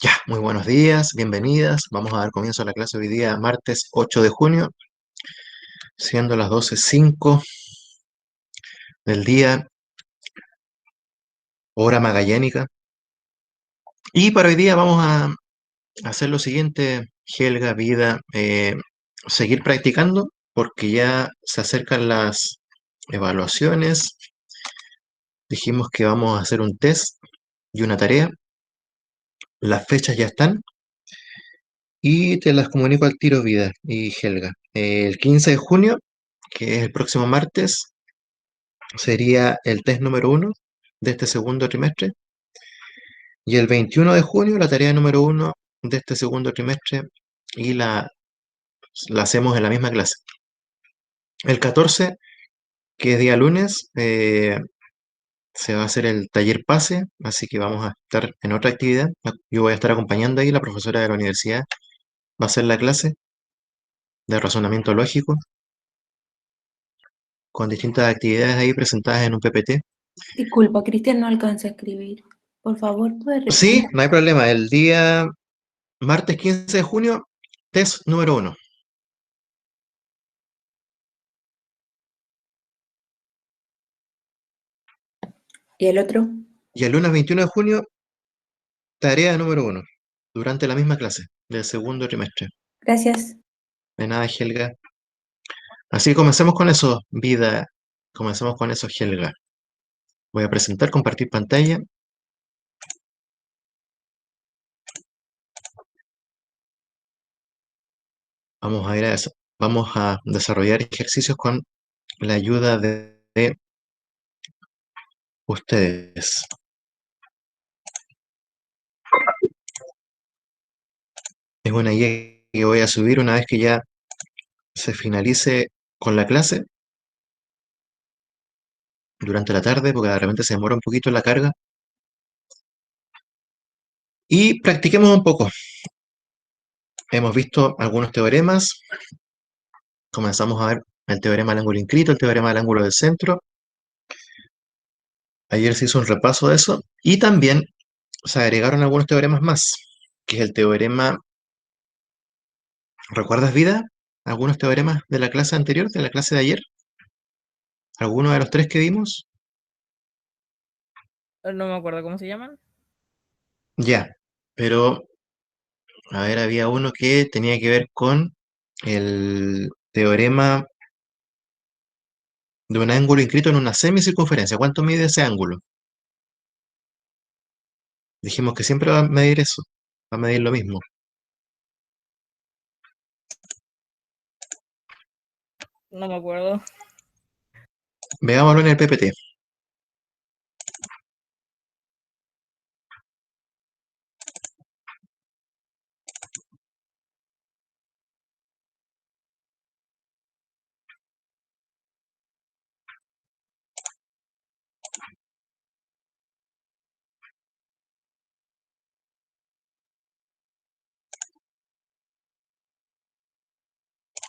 Ya, muy buenos días, bienvenidas. Vamos a dar comienzo a la clase hoy día, martes 8 de junio, siendo las 12:05 del día, hora magallánica. Y para hoy día vamos a hacer lo siguiente, Helga, vida, seguir practicando porque ya se acercan las evaluaciones. Dijimos que vamos a hacer un test y una tarea. Las fechas ya están y te las comunico al tiro, vida y Helga. El 15 de junio, que es el próximo martes, sería el test número uno de este segundo trimestre. Y el 21 de junio, la tarea número uno de este segundo trimestre, y la hacemos en la misma clase. El 14, que es día lunes, se va a hacer el taller PASE, así que vamos a estar en otra actividad. Yo voy a estar acompañando ahí, la profesora de la universidad va a hacer la clase de razonamiento lógico, con distintas actividades ahí presentadas en un PPT. Disculpa, Cristian, no alcanza a escribir. Por favor, ¿puedes repetir? Sí, no hay problema. El día martes 15 de junio, test número uno. ¿Y el otro? Y el lunes 21 de junio, tarea número uno, durante la misma clase del segundo trimestre. Gracias. De nada, Helga. Así que comencemos con eso, vida. Comencemos con eso, Helga. Voy a presentar, compartir pantalla. Vamos a ir a eso. Vamos a desarrollar ejercicios con la ayuda de ustedes. Es una guía que voy a subir una vez que ya se finalice con la clase durante la tarde, porque de repente se demora un poquito la carga. Y practiquemos un poco. Hemos visto algunos teoremas. Comenzamos a ver el teorema del ángulo inscrito, el teorema del ángulo del centro. Ayer se hizo un repaso de eso. Y también se agregaron algunos teoremas más, que es el teorema, ¿recuerdas, vida? Algunos teoremas de la clase anterior, de la clase de ayer. ¿Alguno de los tres que vimos? No me acuerdo cómo se llaman. Ya, pero a ver, había uno que tenía que ver con el teorema de un ángulo inscrito en una semicircunferencia. ¿Cuánto mide ese ángulo? Dijimos que siempre va a medir eso, va a medir lo mismo. No me acuerdo. Veámoslo en el PPT.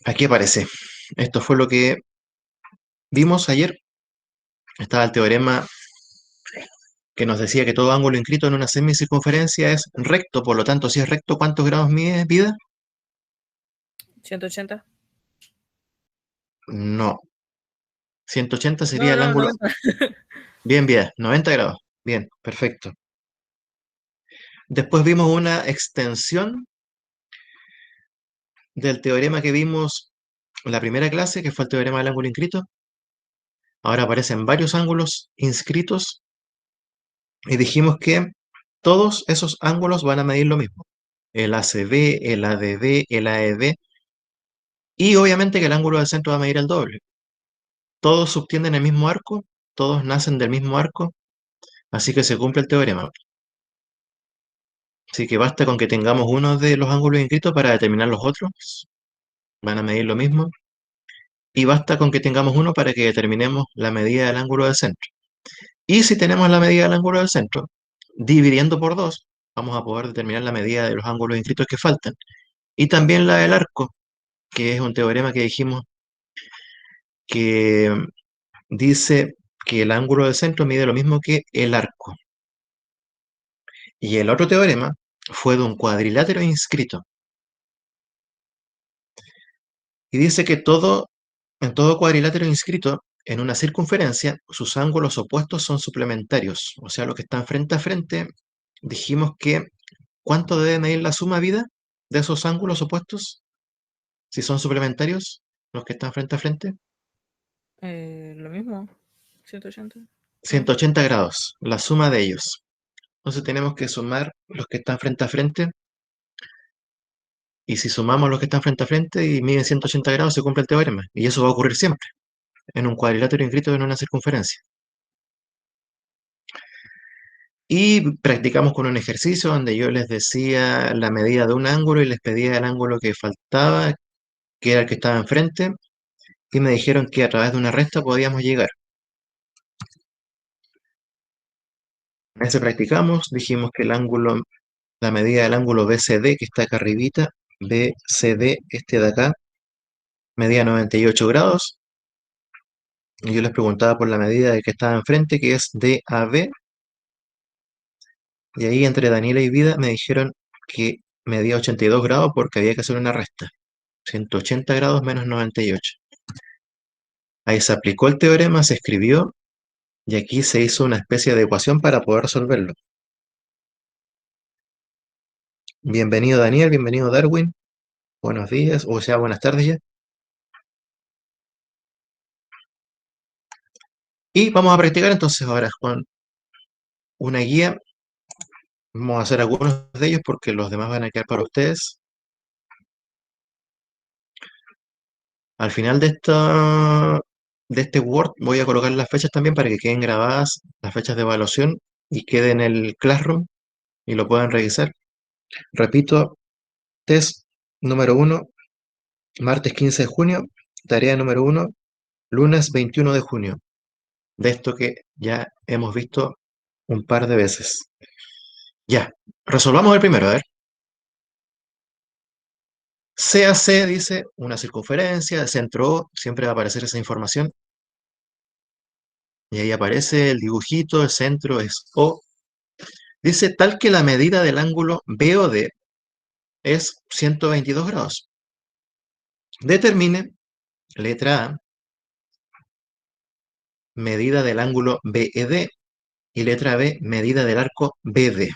Aquí aparece. Esto fue lo que vimos ayer. Estaba el teorema que nos decía que todo ángulo inscrito en una semicircunferencia es recto, por lo tanto, si es recto, ¿cuántos grados mide, vida? 180. No. 180 sería No, el no, ángulo. 90. Bien, bien, 90 grados. Bien, perfecto. Después vimos una extensión del teorema que vimos en la primera clase, que fue el teorema del ángulo inscrito. Ahora aparecen varios ángulos inscritos y dijimos que todos esos ángulos van a medir lo mismo. El ACB, el ADB, el AEB, y obviamente que el ángulo del centro va a medir el doble. Todos subtienden el mismo arco, todos nacen del mismo arco, así que se cumple el teorema. Así que basta con que tengamos uno de los ángulos inscritos para determinar los otros, van a medir lo mismo, y basta con que tengamos uno para que determinemos la medida del ángulo del centro. Y si tenemos la medida del ángulo del centro, dividiendo por 2, vamos a poder determinar la medida de los ángulos inscritos que faltan. Y también la del arco, que es un teorema que dijimos que dice que el ángulo del centro mide lo mismo que el arco. Y el otro teorema, fue de un cuadrilátero inscrito. Y dice que en todo cuadrilátero inscrito, en una circunferencia, sus ángulos opuestos son suplementarios. O sea, los que están frente a frente, dijimos que ¿cuánto debe medir la suma vida de esos ángulos opuestos? Si son suplementarios, los que están frente a frente. Lo mismo. 180. ¿No? 180 grados, la suma de ellos. Entonces tenemos que sumar los que están frente a frente. Y si sumamos los que están frente a frente y miden 180 grados, se cumple el teorema. Y eso va a ocurrir siempre, en un cuadrilátero inscrito en una circunferencia. Y practicamos con un ejercicio donde yo les decía la medida de un ángulo y les pedía el ángulo que faltaba, que era el que estaba enfrente, y me dijeron que a través de una resta podíamos llegar. En ese practicamos, dijimos que el ángulo, la medida del ángulo BCD, que está acá arribita, BCD, este de acá, medía 98 grados, y yo les preguntaba por la medida del que estaba enfrente, que es DAB, y ahí entre Daniela y Vida me dijeron que medía 82 grados porque había que hacer una resta. 180 grados menos 98. Ahí se aplicó el teorema, se escribió y aquí se hizo una especie de ecuación para poder resolverlo. Bienvenido Daniel, bienvenido Darwin. Buenos días, o sea, buenas tardes ya. Y vamos a practicar entonces ahora con una guía. Vamos a hacer algunos de ellos porque los demás van a quedar para ustedes. Al final de este Word voy a colocar las fechas también para que queden grabadas las fechas de evaluación y quede en el Classroom y lo puedan revisar. Repito, test número 1, martes 15 de junio, tarea número 1, lunes 21 de junio. De esto que ya hemos visto un par de veces. Ya, resolvamos el primero, a ver. CAC dice una circunferencia, centro O, siempre va a aparecer esa información. Y ahí aparece el dibujito, el centro es O. Dice tal que la medida del ángulo BOD es 122 grados. Determine, letra A, medida del ángulo BED y letra B, medida del arco BD.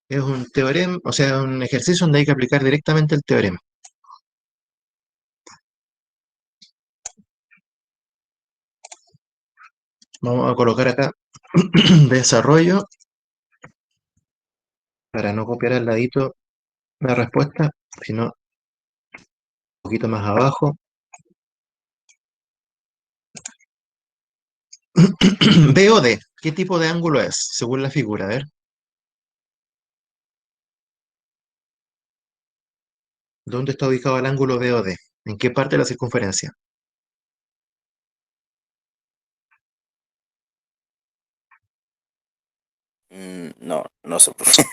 Es un teorema, o sea, un ejercicio donde hay que aplicar directamente el teorema. Vamos a colocar acá desarrollo para no copiar al ladito la respuesta, sino un poquito más abajo. BOD, ¿qué tipo de ángulo es? Según la figura, a ver. ¿Dónde está ubicado el ángulo BOD? ¿En qué parte de la circunferencia? No, no sé, profe.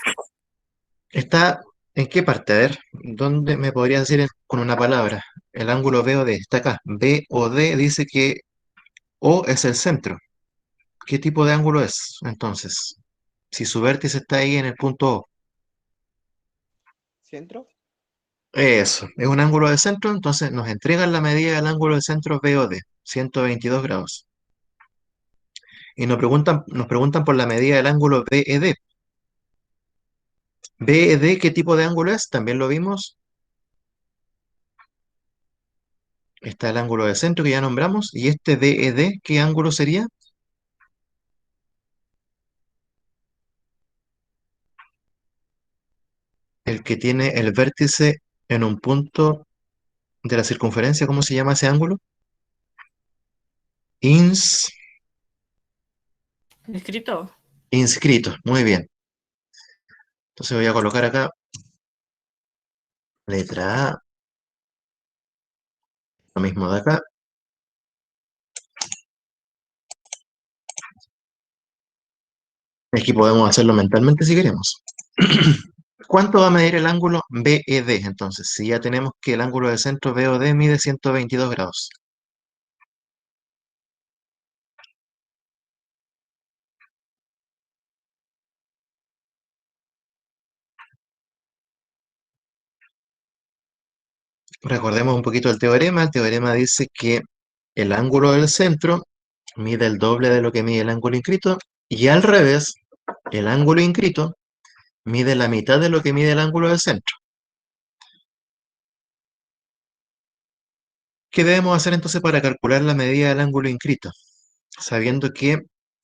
¿Está en qué parte? A ver, ¿dónde me podría decir con una palabra? El ángulo BOD está acá. BOD dice que O es el centro. ¿Qué tipo de ángulo es entonces? Si su vértice está ahí en el punto O. ¿Centro? Eso, es un ángulo de centro, entonces nos entregan la medida del ángulo de centro BOD, 122 grados. Y nos preguntan por la medida del ángulo BED. BED, ¿qué tipo de ángulo es? También lo vimos. Está el ángulo de centro que ya nombramos. ¿Y este DED, qué ángulo sería? El que tiene el vértice en un punto de la circunferencia. ¿Cómo se llama ese ángulo? Ins, ¿Escrito? inscrito. Muy bien. Entonces voy a colocar acá letra A, lo mismo de acá. Aquí podemos hacerlo mentalmente si queremos. ¿Cuánto va a medir el ángulo BED entonces? Si ya tenemos que el ángulo de centro BOD mide 122 grados. Recordemos un poquito el teorema. El teorema dice que el ángulo del centro mide el doble de lo que mide el ángulo inscrito y al revés, el ángulo inscrito mide la mitad de lo que mide el ángulo del centro. ¿Qué debemos hacer entonces para calcular la medida del ángulo inscrito? Sabiendo que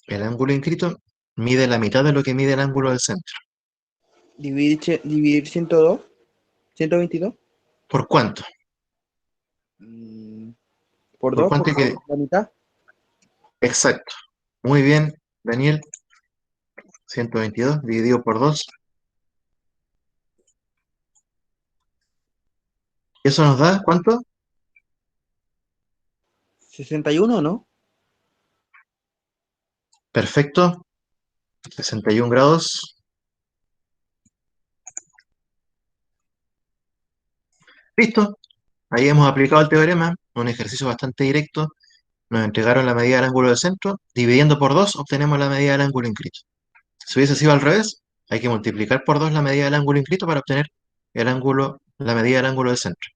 el ángulo inscrito mide la mitad de lo que mide el ángulo del centro. Dividir 102, 122, ¿Por cuánto? por ¿Por 2, cuánto por hay que...? la mitad. Exacto. Muy bien, Daniel. 122 dividido por 2. ¿Eso nos da cuánto? 61, ¿no? Perfecto. 61 grados. Listo. Ahí hemos aplicado el teorema, un ejercicio bastante directo. Nos entregaron la medida del ángulo del centro. Dividiendo por 2 obtenemos la medida del ángulo inscrito. Si hubiese sido al revés, hay que multiplicar por 2 la medida del ángulo inscrito para obtener la medida del ángulo del centro.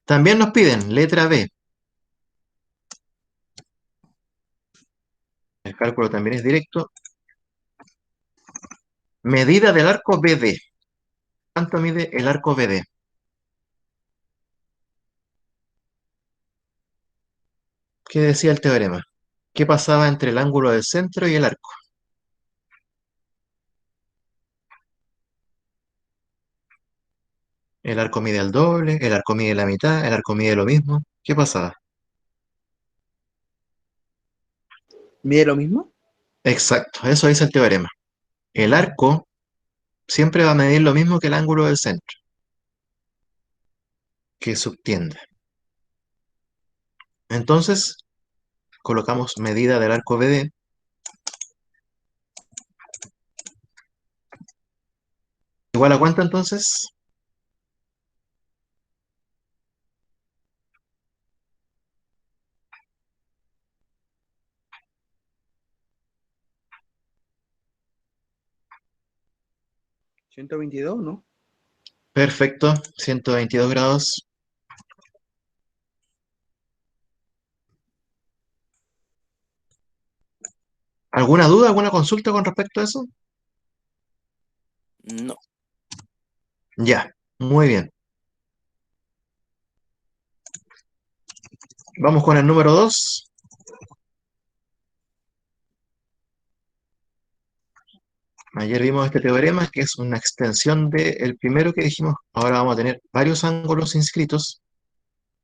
También nos piden, letra B. El cálculo también es directo. Medida del arco BD. ¿Cuánto mide el arco BD? ¿Qué decía el teorema? ¿Qué pasaba entre el ángulo del centro y el arco? El arco mide el doble, el arco mide la mitad, el arco mide lo mismo. ¿Qué pasaba? ¿Mide lo mismo? Exacto, eso dice el teorema. El arco siempre va a medir lo mismo que el ángulo del centro, que subtiende. Entonces, colocamos medida del arco BD. ¿Igual a cuánto entonces? 122, ¿no? Perfecto, 122 grados. ¿Alguna duda, alguna consulta con respecto a eso? No. Ya, muy bien. Vamos con el número 2. Ayer vimos este teorema que es una extensión del primero que dijimos. Ahora vamos a tener varios ángulos inscritos.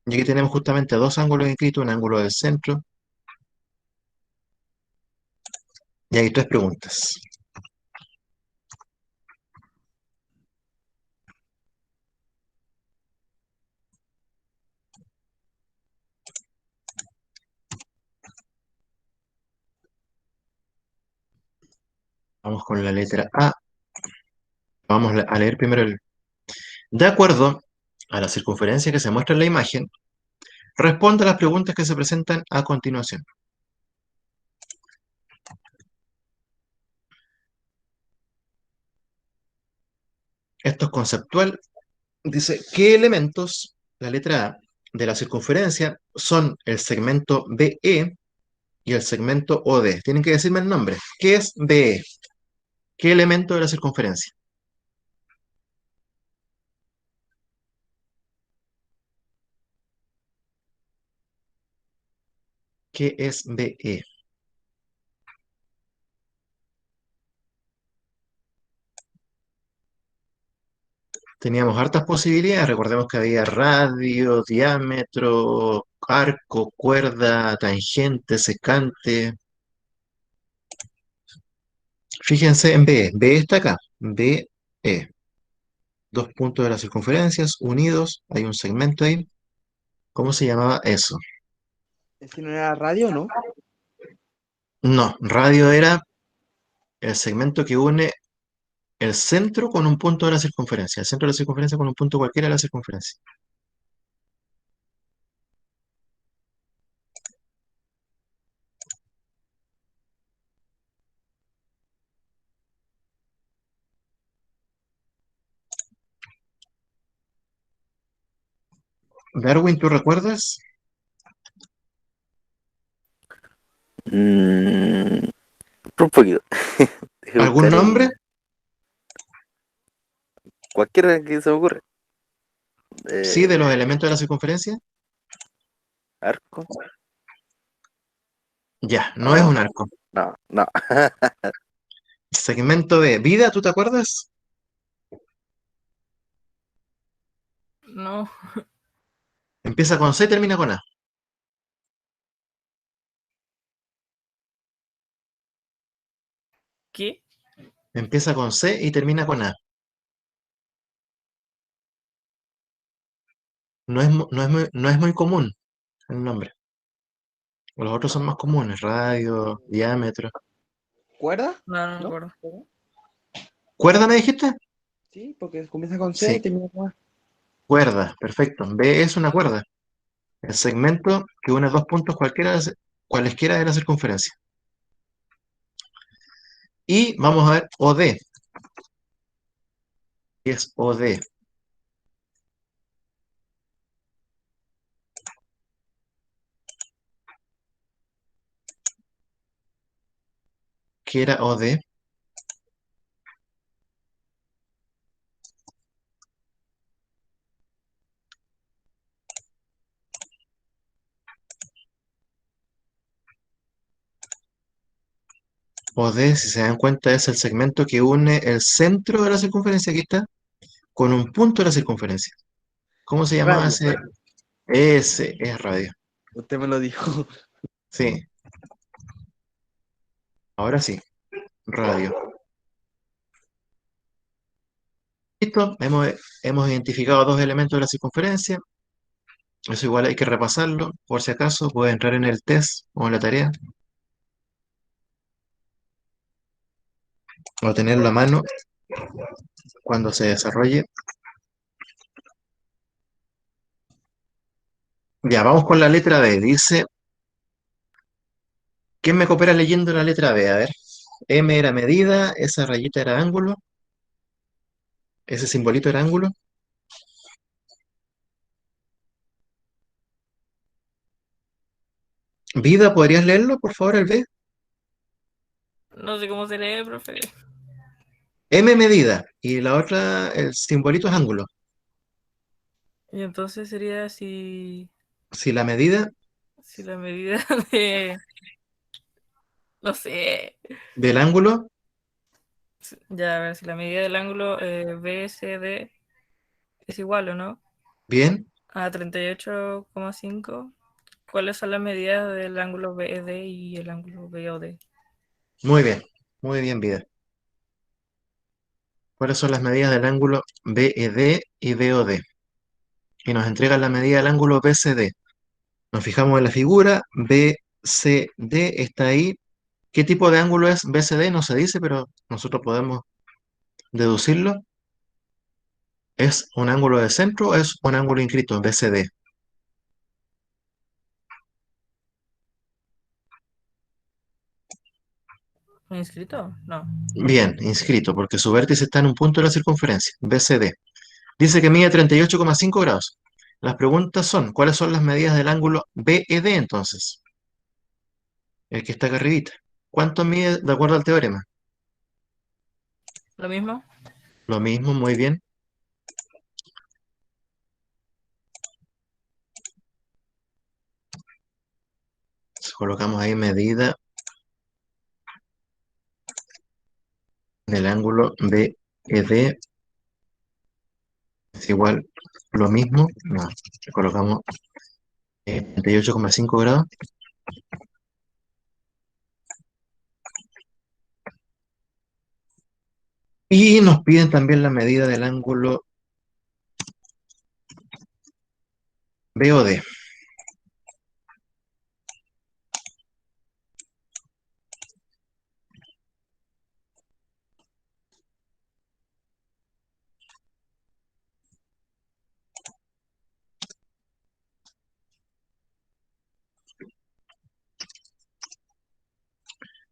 Y aquí tenemos justamente dos ángulos inscritos, un ángulo del centro. Y hay tres preguntas. Vamos con la letra A. Vamos a leer primero el... De acuerdo a la circunferencia que se muestra en la imagen, responde a las preguntas que se presentan a continuación. Esto es conceptual. Dice, ¿qué elementos, la letra A, de la circunferencia son el segmento BE y el segmento OD? Tienen que decirme el nombre. ¿Qué es BE? ¿Qué elemento de la circunferencia? ¿Qué es BE? Teníamos hartas posibilidades. Recordemos que había radio, diámetro, arco, cuerda, tangente, secante. Fíjense en BE. BE está acá. BE. Dos puntos de las circunferencias unidos. Hay un segmento ahí. ¿Cómo se llamaba eso? ¿Ese no era radio, no? No, radio era el segmento que une el centro con un punto de la circunferencia. El centro de la circunferencia con un punto cualquiera de la circunferencia. Darwin, ¿tú recuerdas? Mm, un poquito. Deje ¿Algún buscar nombre? cualquiera que se me ocurra. Sí, de los Eh, elementos de la circunferencia. arco. Ya, no es No, un arco. no, no. Segmento de vida, ¿tú te acuerdas? No. Empieza con C y termina con A. ¿Qué? Empieza con C y termina con A. No es muy común el nombre. Los otros son más comunes, radio, diámetro. ¿Cuerda? No, no me ¿No? acuerdo. ¿Cuerda me dijiste? Sí, porque comienza con C y Sí, termina con A. cuerda, perfecto. B es una cuerda. El segmento que une dos puntos cualesquiera de la circunferencia. Y vamos a ver OD. ¿Qué es OD? ¿Qué era OD? OD, si se dan cuenta, es el segmento que une el centro de la circunferencia, aquí está, con un punto de la circunferencia. ¿Cómo se llamaba Radio. ese? Ese es radio. Usted me lo dijo. Sí, ahora sí, radio. Listo, hemos identificado dos elementos de la circunferencia. Eso igual hay que repasarlo, por si acaso, puede entrar en el test o en la tarea, o tenerlo a mano cuando se desarrolle. Ya, vamos con la letra B. Dice, ¿quién me coopera leyendo la letra B? A ver, M era medida, esa rayita era ángulo, ese simbolito era ángulo. Vida, ¿podrías leerlo, por favor, el B? No sé cómo se lee, profe. M medida, y la otra, el simbolito es ángulo. Y entonces sería Si la medida si la medida de... No sé. del ángulo, Ya, a ver, si la medida del ángulo BSD es igual, ¿o no? bien, A 38,5. ¿Cuáles son las medidas del ángulo BED y el ángulo BOD? muy bien, muy bien, Vida. ¿Cuáles son las medidas del ángulo BED y BOD? Y nos entregan la medida del ángulo BCD. Nos fijamos en la figura, BCD está ahí. ¿Qué tipo de ángulo es BCD? No se dice, pero nosotros podemos deducirlo. ¿Es un ángulo de centro o es un ángulo inscrito, BCD? ¿Inscrito? No. Bien, inscrito, porque su vértice está en un punto de la circunferencia, BCD. Dice que mide 38,5 grados. Las preguntas son, ¿cuáles son las medidas del ángulo BED entonces? El que está acá arribita. ¿Cuánto mide de acuerdo al teorema? ¿Lo mismo? Lo mismo, muy bien. Colocamos ahí medida del ángulo BED es igual lo mismo. No, colocamos 38,5 grados. Y nos piden también la medida del ángulo BOD.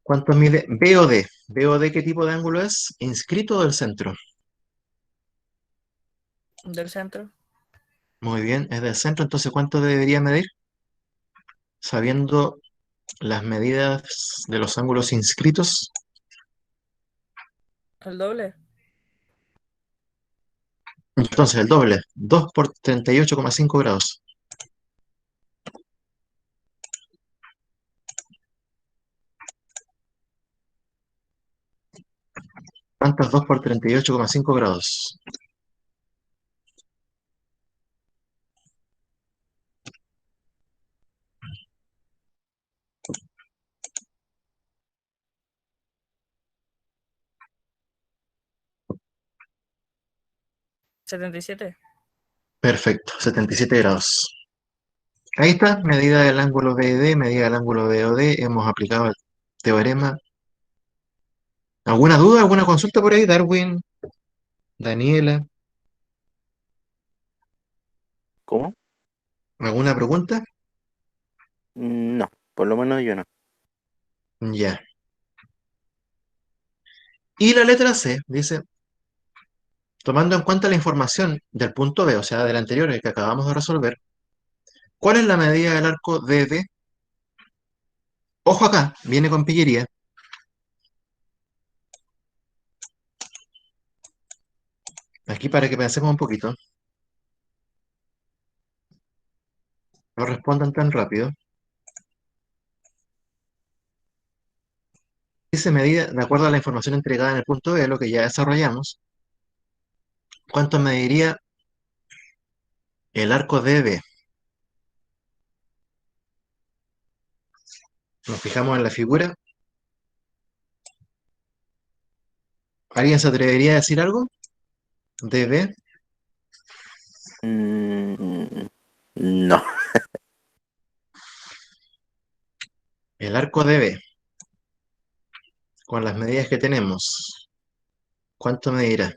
¿Cuánto mide BOD? ¿BOD qué tipo de ángulo es? ¿Inscrito o del centro? ¿Del centro? Muy bien, es del centro, entonces ¿cuánto debería medir? Sabiendo las medidas de los ángulos inscritos. El doble. Entonces el doble, 2 por 38,5 grados. ¿Cuánto es 2 por 38,5 grados? ¿77? Perfecto, 77 grados. Ahí está, medida del ángulo BD, medida del ángulo BOD. Hemos aplicado el teorema. ¿Alguna duda, alguna consulta por ahí, Darwin, Daniela? ¿Cómo? ¿Alguna pregunta? No, por lo menos yo no. Ya. Y la letra C dice, tomando en cuenta la información del punto B, o sea, del anterior, el que acabamos de resolver, ¿cuál es la medida del arco DB? Ojo acá, viene con pillería. Aquí para que pensemos un poquito. No respondan tan rápido. Dice medida, de acuerdo a la información entregada en el punto B, lo que ya desarrollamos, ¿cuánto mediría el arco DB? Nos fijamos en la figura. ¿Alguien se atrevería a decir algo? DB. Mm, no. El arco DB, con las medidas que tenemos, ¿cuánto medirá?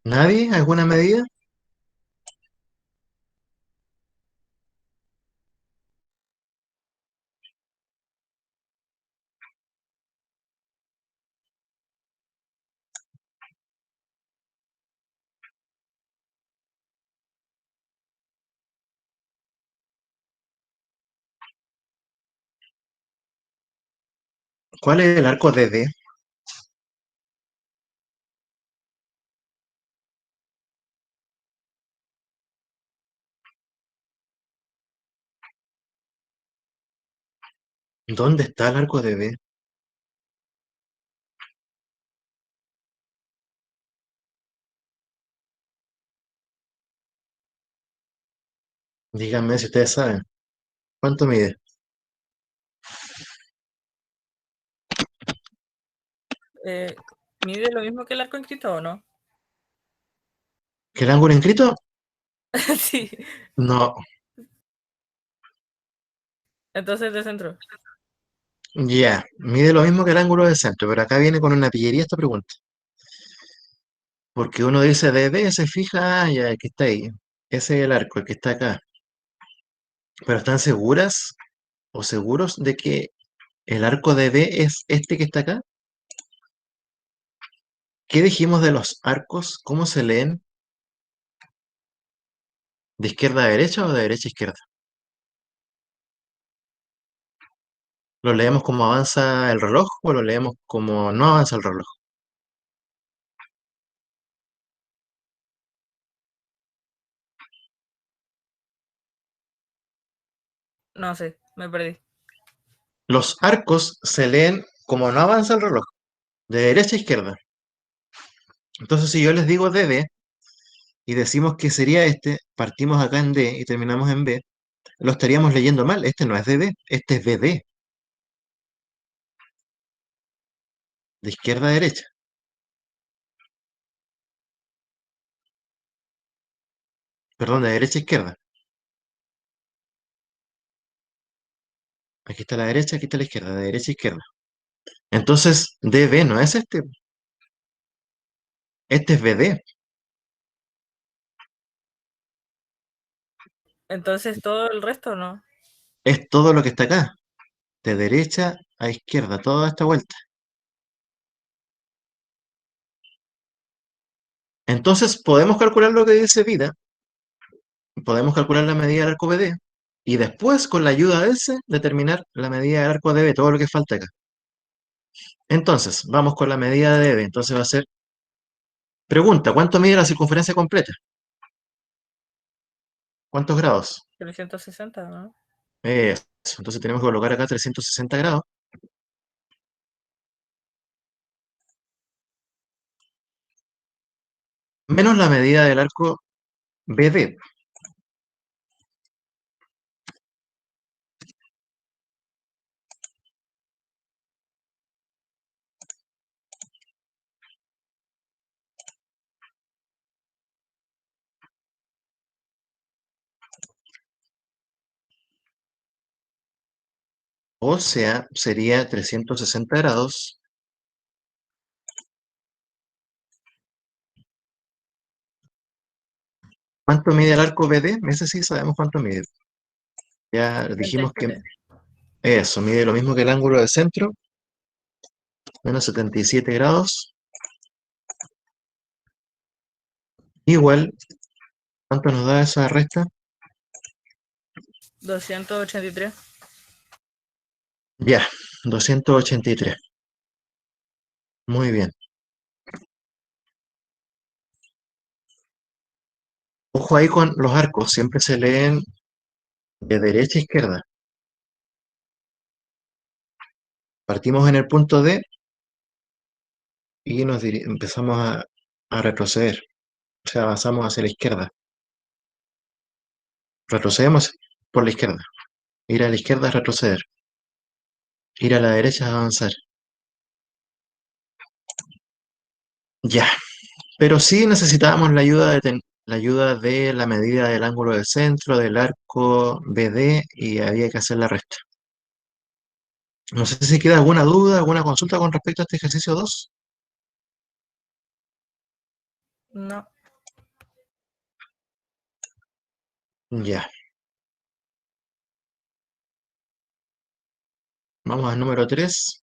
¿Nadie? ¿Alguna medida? ¿Cuál es el arco DD? ¿Dónde está el arco DB? Díganme si ustedes saben. ¿Cuánto mide? ¿Mide lo mismo que el arco inscrito o no? ¿Que el ángulo inscrito? Sí. No. Entonces de centro. Ya, mide lo mismo que el ángulo del centro, pero acá viene con una pillería esta pregunta. Porque uno dice DB, se fija, ya, que está ahí. Ese es el arco, el que está acá. Pero ¿están seguras o seguros de que el arco DB es este que está acá? ¿Qué dijimos de los arcos? ¿Cómo se leen? ¿De izquierda a derecha o de derecha a izquierda? ¿Lo leemos como avanza el reloj o lo leemos como no avanza el reloj? No sé, me perdí. Los arcos se leen como no avanza el reloj, de derecha a izquierda. Entonces, si yo les digo DB y decimos que sería este, partimos acá en D y terminamos en B, lo estaríamos leyendo mal. Este no es DB, este es BD, de izquierda a derecha. Perdón, de derecha a izquierda. Aquí está la derecha, aquí está la izquierda, de derecha a izquierda. Entonces, DB no es este. Este es BD. Entonces todo el resto no. Es todo lo que está acá. De derecha a izquierda, toda esta vuelta. Entonces, podemos calcular lo que dice vida. Podemos calcular la medida del arco BD. Y después, con la ayuda de ese, determinar la medida del arco DB, todo lo que falta acá. Entonces, vamos con la medida de DB. Entonces va a ser, pregunta, ¿cuánto mide la circunferencia completa? ¿Cuántos grados? 360, ¿no? Eso. Entonces tenemos que colocar acá 360 grados. Menos la medida del arco BD. O sea, sería 360 grados. ¿Cuánto mide el arco BD? Ese sí sabemos cuánto mide. Ya dijimos que 77. eso mide lo mismo que el ángulo de centro, menos 77 grados. Igual, ¿cuánto nos da esa resta? 283. Ya, 283. Muy bien. Ojo ahí con los arcos, siempre se leen de derecha a izquierda. Partimos en el punto D y empezamos a retroceder. O sea, avanzamos hacia la izquierda. Retrocedemos por la izquierda. Ir a la izquierda es retroceder. Ir a la derecha es avanzar. Ya, pero sí necesitábamos la ayuda de la medida del ángulo del centro, del arco BD y había que hacer la resta. No sé si queda alguna duda, alguna consulta con respecto a este ejercicio 2. No. Ya. Vamos al número 3.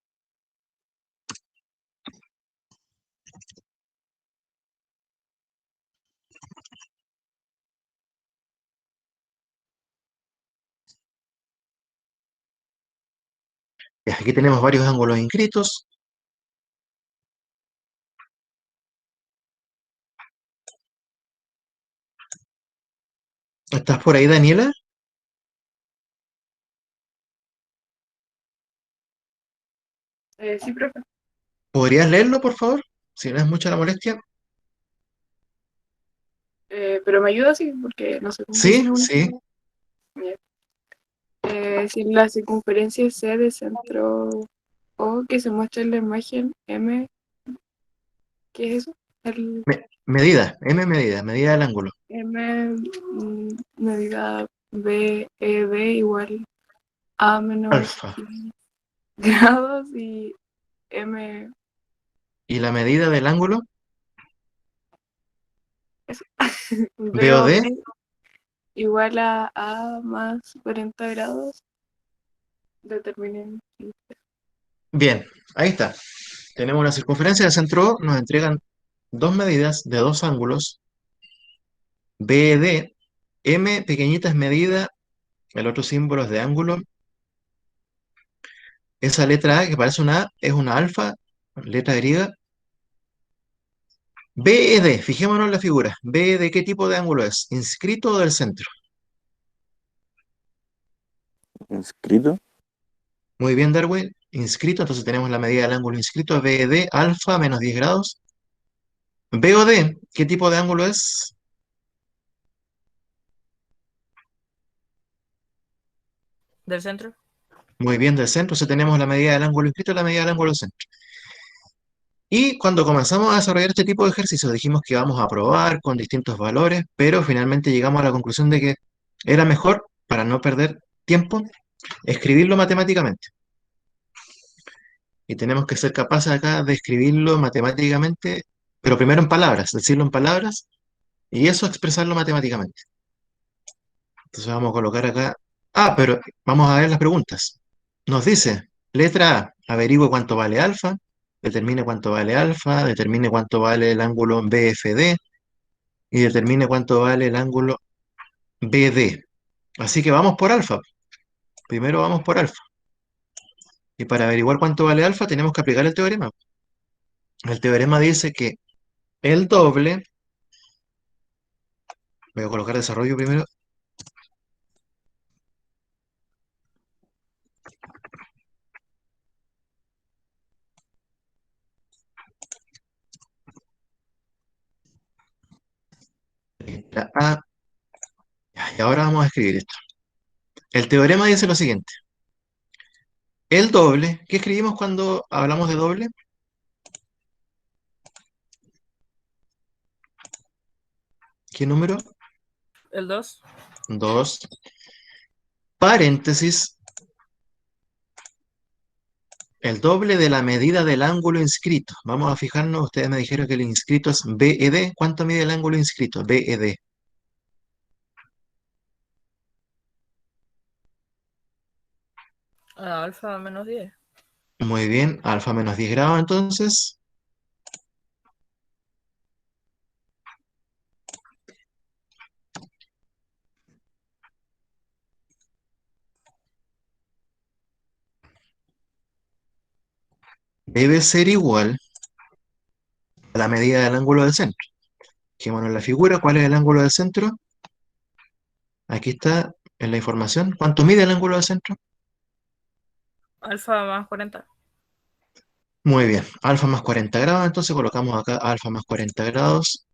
Aquí tenemos varios ángulos inscritos. ¿Estás por ahí, Daniela? Sí, profe. ¿Podrías leerlo, por favor? Si no es mucha la molestia. Pero me ayuda, sí, porque no sé cómo Sí, funciona una. sí. Bien. Si la circunferencia C de centro O que se muestra en la imagen M, ¿qué es eso? El Medida, medida del ángulo. M medida B, E, B igual A menos Alfa. grados y M ¿Y la medida del ángulo? B o BOD. D igual a A más 40 grados. Determinen. Bien, ahí está. Tenemos la circunferencia del centro O, nos entregan dos medidas de dos ángulos, BD, M pequeñita es medida, el otro símbolo es de ángulo. Esa letra A que parece una A es una alfa, letra griega. BED, fijémonos en la figura. BED, ¿qué tipo de ángulo es? ¿Inscrito o del centro? Inscrito. Muy bien, Darwin. Inscrito, entonces tenemos la medida del ángulo inscrito, BED, alfa, menos 10 grados. BOD, ¿qué tipo de ángulo es? ¿Del centro? Muy bien, del centro, entonces tenemos la medida del ángulo inscrito y la medida del ángulo centro. Y cuando comenzamos a desarrollar este tipo de ejercicios, dijimos que íbamos a probar con distintos valores, pero finalmente llegamos a la conclusión de que era mejor, para no perder tiempo, escribirlo matemáticamente. Y tenemos que ser capaces acá de escribirlo matemáticamente, pero primero en palabras, decirlo en palabras, y eso expresarlo matemáticamente. Entonces vamos a colocar acá. Ah, pero vamos a ver las preguntas. Nos dice, letra A, averigüe cuánto vale alfa, determine cuánto vale alfa, determine cuánto vale el ángulo BFD y determine cuánto vale el ángulo BD. Así que vamos por alfa. Primero vamos por alfa. Y para averiguar cuánto vale alfa tenemos que aplicar el teorema. El teorema dice que el doble, voy a colocar desarrollo primero, letra A, y ahora vamos a escribir esto. El teorema dice lo siguiente. El doble, ¿qué escribimos cuando hablamos de doble? ¿Qué número? El 2. 2, paréntesis, el doble de la medida del ángulo inscrito. Vamos a fijarnos, ustedes me dijeron que el inscrito es BED. ¿Cuánto mide el ángulo inscrito? BED. Alfa menos 10. Muy bien, alfa menos 10 grados entonces. Debe ser igual a la medida del ángulo del centro. Fijémonos en la figura, ¿cuál es el ángulo del centro? Aquí está en la información. ¿Cuánto mide el ángulo del centro? Alfa más 40. Muy bien, alfa más 40 grados, entonces colocamos acá alfa más 40 grados.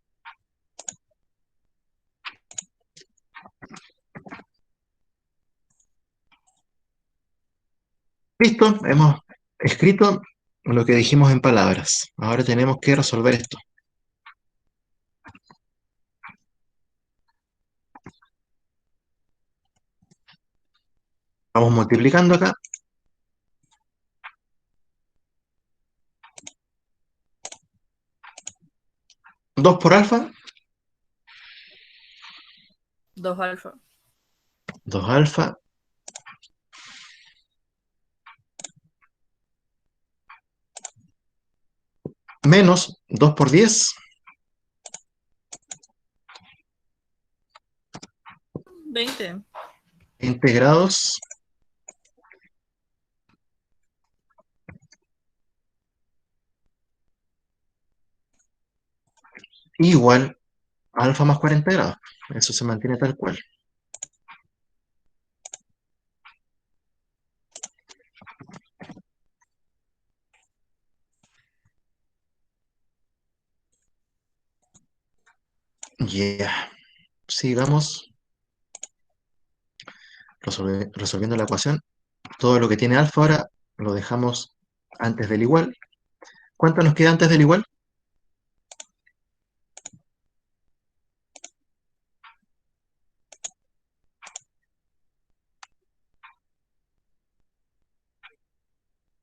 Listo, hemos escrito lo que dijimos en palabras. Ahora tenemos que resolver esto. Vamos multiplicando acá. 2 por alfa, 2 alfa. 2 alfa, menos 2 por 10, 20. 20 grados, igual a alfa más 40 grados. Eso se mantiene tal cual. Ya. Sigamos resolviendo la ecuación. Todo lo que tiene alfa ahora lo dejamos antes del igual. ¿Cuánto nos queda antes del igual?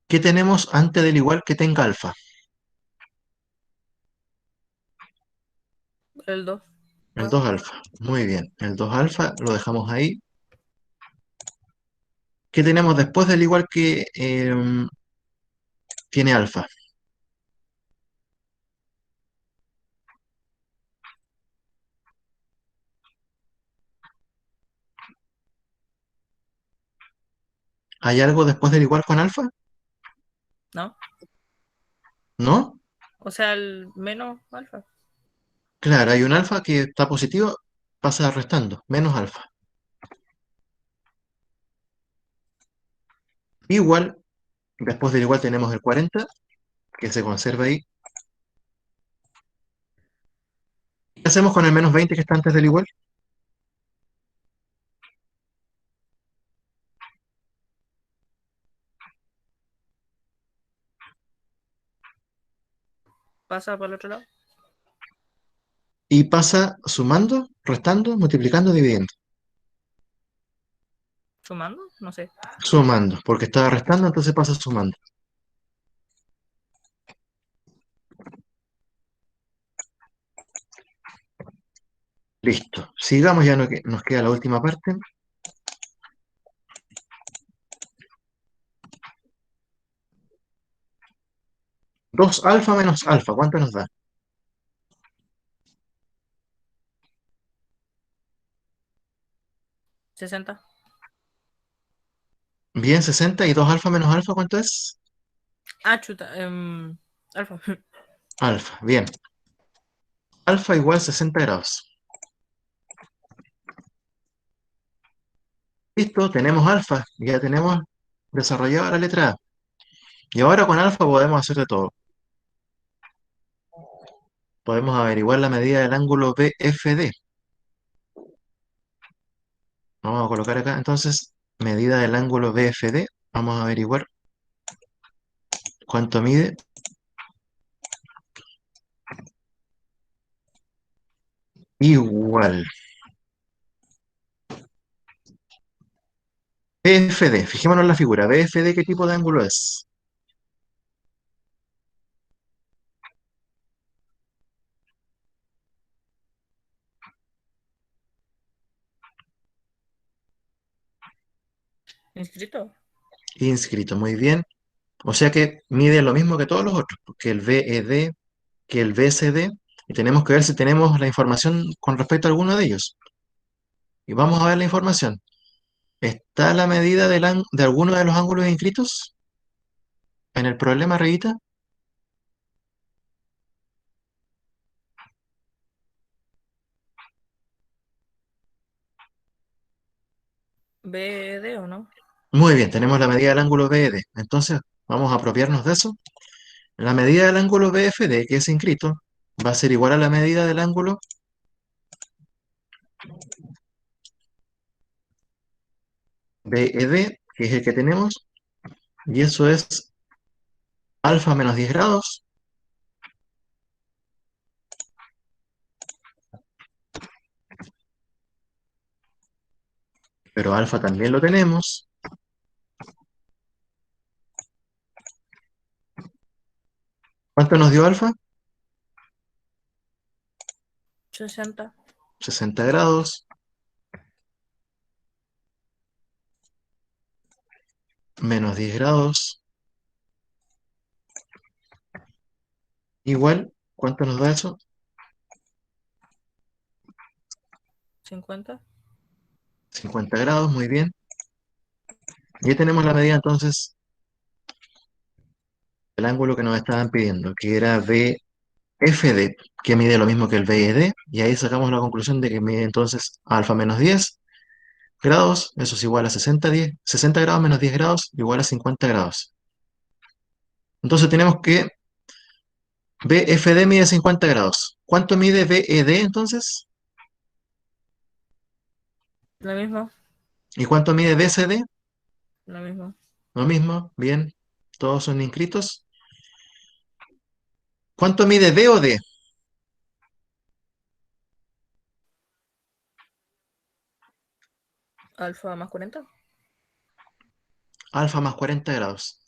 ¿Qué tenemos antes del igual que tenga alfa? El 2. El 2 alfa. Muy bien. El 2 alfa lo dejamos ahí. ¿Qué tenemos después del igual que tiene alfa? ¿Hay algo después del igual con alfa? ¿No? ¿No? O sea, el menos alfa. Claro, hay un alfa que está positivo, pasa restando, menos alfa. Igual, después del igual tenemos el 40, que se conserva ahí. ¿Qué hacemos con el menos 20 que está antes del igual? Pasa por el otro lado. Y pasa sumando, restando, multiplicando, dividiendo. ¿Sumando? No sé. Sumando, porque estaba restando, entonces pasa sumando. Listo. Sigamos, ya nos queda la última parte. Dos alfa menos alfa, ¿cuánto nos da? 60. Bien, 60 y 2 alfa menos alfa, ¿cuánto es? Ah, chuta. Alfa. Alfa, bien. Alfa igual 60 grados. Listo, tenemos alfa, ya tenemos desarrollada la letra A. Y ahora con alfa podemos hacer de todo. Podemos averiguar la medida del ángulo BFD. Vamos a colocar acá, entonces, medida del ángulo BFD. Vamos a averiguar cuánto mide. Igual. BFD, fijémonos en la figura. BFD, ¿qué tipo de ángulo es? ¿Inscrito? Inscrito, muy bien. O sea que mide lo mismo que todos los otros, que el BED, que el BCD, y tenemos que ver si tenemos la información con respecto a alguno de ellos. Y vamos a ver la información. ¿Está la medida de alguno de los ángulos inscritos en el problema, Revita? ¿BD o no? Muy bien, tenemos la medida del ángulo BED. Entonces, vamos a apropiarnos de eso. La medida del ángulo BFD, que es inscrito, va a ser igual a la medida del ángulo BED, que es el que tenemos, y eso es alfa menos 10 grados, pero alfa también lo tenemos. ¿Cuánto nos dio alfa? 60. 60 grados, menos 10 grados, igual, ¿cuánto nos da eso? 50. 50 grados, muy bien. Y ahí tenemos la medida entonces del ángulo que nos estaban pidiendo, que era BFD, que mide lo mismo que el BED, y ahí sacamos la conclusión de que mide entonces alfa menos 10 grados, eso es igual a 60 grados menos 10 grados, igual a 50 grados. Entonces tenemos que BFD mide 50 grados. ¿Cuánto mide BED entonces? Lo mismo. ¿Y cuánto mide BCD? Lo mismo. Lo mismo, bien, todos son inscritos. ¿Cuánto mide B o D? Alfa más 40. Alfa más 40 grados.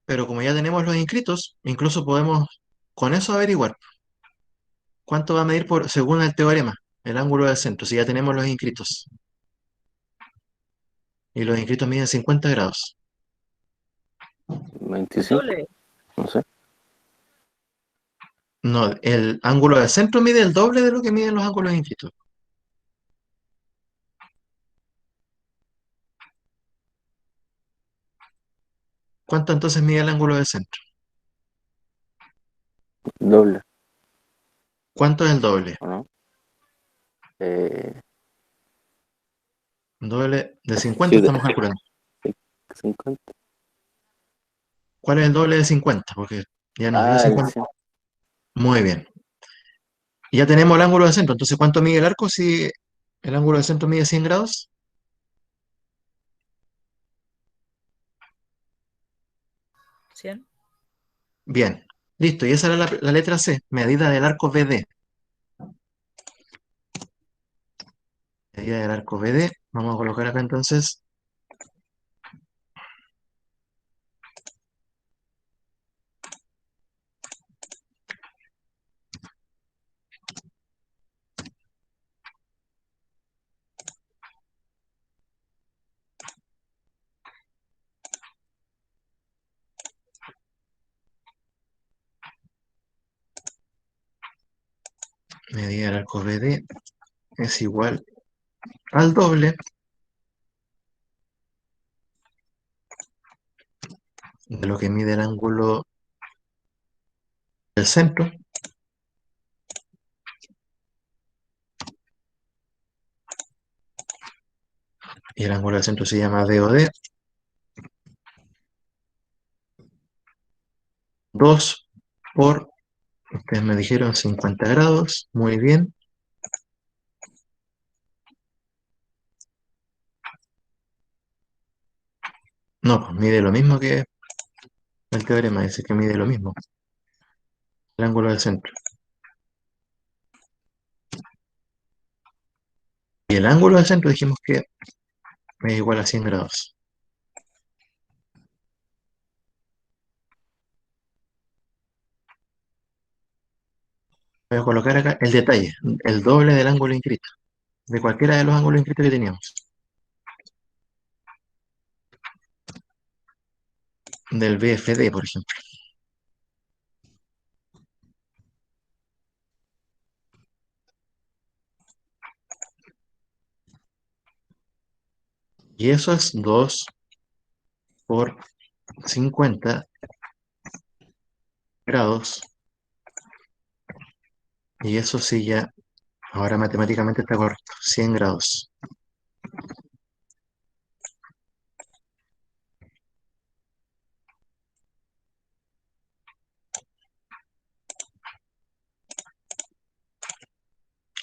Pero como ya tenemos los inscritos, incluso podemos con eso averiguar cuánto va a medir según el teorema, el ángulo del centro, si ya tenemos los inscritos. Y los inscritos miden 50 grados. 25, Doble. no sé. No, el ángulo del centro mide el doble de lo que miden los ángulos inscritos. ¿Cuánto entonces mide el ángulo del centro? Doble, ¿Cuánto es el doble? ¿o no? Eh, Doble de 50 sí, estamos calculando. 50. ¿Cuál es el doble de 50? Porque ya nos dio Ah, el 50. 100. Muy bien. Ya tenemos el ángulo del centro. Entonces, ¿cuánto mide el arco si el ángulo del centro mide 100 grados? 100. Bien. Listo. Y esa era la letra C, medida del arco BD. Medida medida del arco BD. Vamos a colocar acá entonces medida del arco BD es igual al doble de lo que mide el ángulo del centro, y el ángulo del centro se llama DOD. 2 por, ustedes me dijeron 50 grados, muy bien. No, pues mide lo mismo que el teorema, dice que mide lo mismo, el ángulo del centro. Y el ángulo del centro dijimos que es igual a 100 grados. Voy a colocar acá el detalle, el doble del ángulo inscrito, de cualquiera de los ángulos inscritos que teníamos. Del BFD, por ejemplo. Y eso es 2 por 50 grados. Y eso sí ya, ahora matemáticamente está correcto, 100 grados.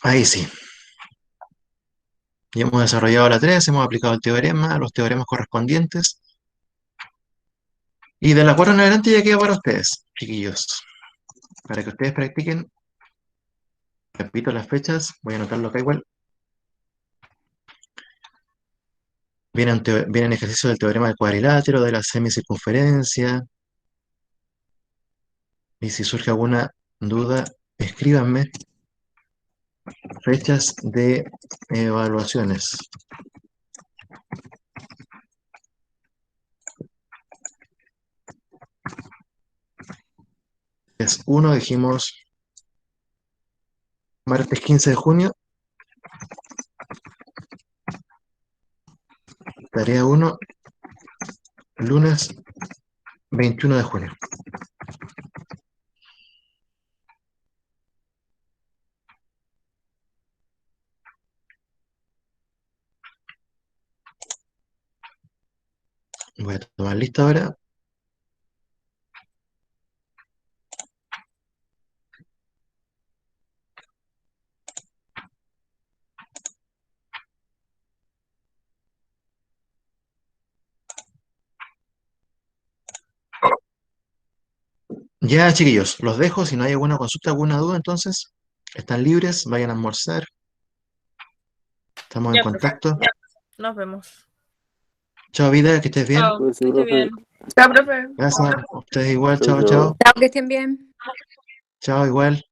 Ahí sí. Ya hemos desarrollado la 3, hemos aplicado el teorema, los teoremas correspondientes. Y de la 4 en adelante ya queda para ustedes, chiquillos. Para que ustedes practiquen. Repito las fechas, voy a anotarlo acá igual. Vienen ejercicios del teorema del cuadrilátero, de la semicircunferencia. Y si surge alguna duda, escríbanme. Fechas de evaluaciones. Es 1, dijimos, martes 15 de junio. Tarea 1, lunes 21 de junio. Voy a tomar lista ahora. Ya, chiquillos, los dejo. Si no hay alguna consulta, alguna duda, entonces, están libres, vayan a almorzar. Estamos en Ya, profe. contacto. Nos vemos. Chao, vida, que estés bien. Chao, Pues sí, que esté profe. bien. Chao, profe. Gracias. Ustedes igual, Chau, chao, chau. chao. Chao, que estén bien. Chao, igual.